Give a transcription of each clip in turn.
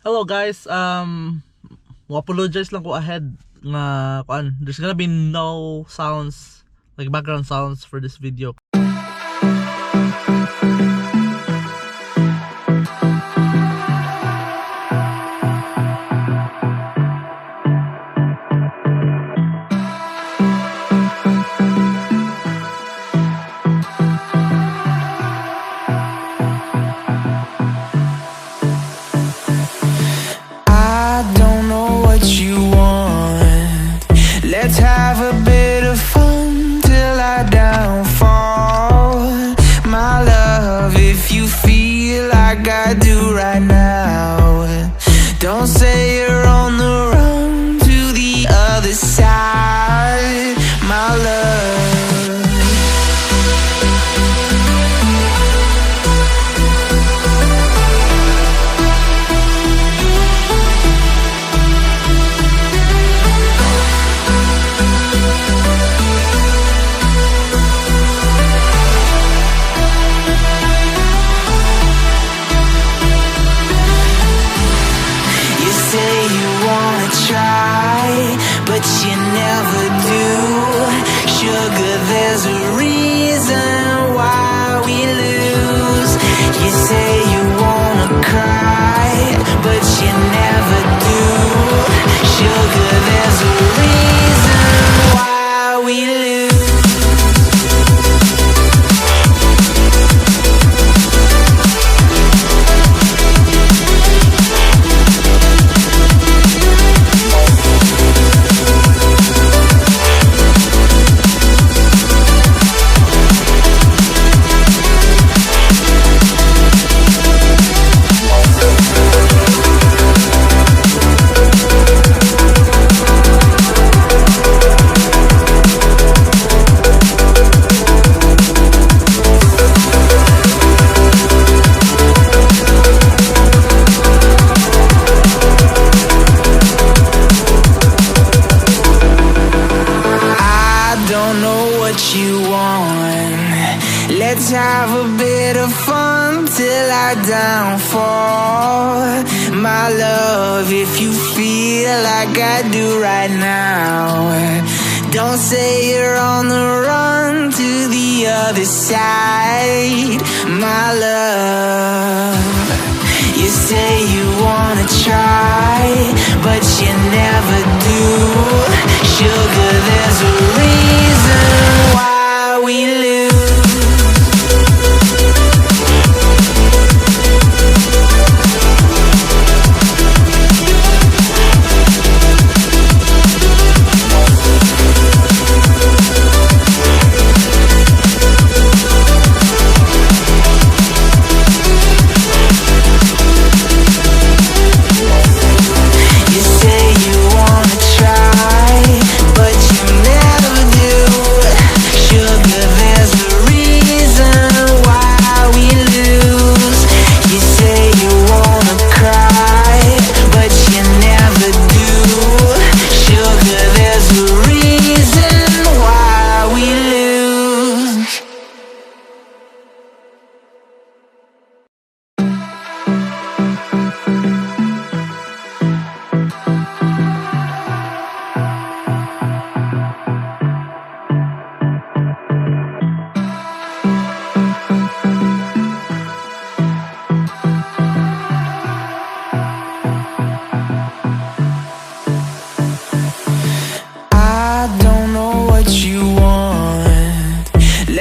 Hello guys, apologize lang ko ahead nga there's gonna be no sounds, like background sounds for this video. Let's have a bit of fun till I downfall. My love, if you feel like I do right now, don't say you're on the run to the other side, my love. But you never do. Sugar, there's a reason why we lose. You say you wanna cry, but you never do. Sugar, there's a reason why we lose. Let's have a bit of fun till I downfall. My love, if you feel like I do right now, don't say you're on the run to the other side, my love. You say you wanna try, but you never do. Sugar, there's a reason why we lose.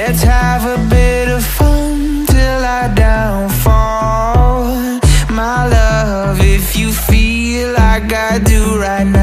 Let's have a bit of fun till I downfall. My love, if you feel like I do right now,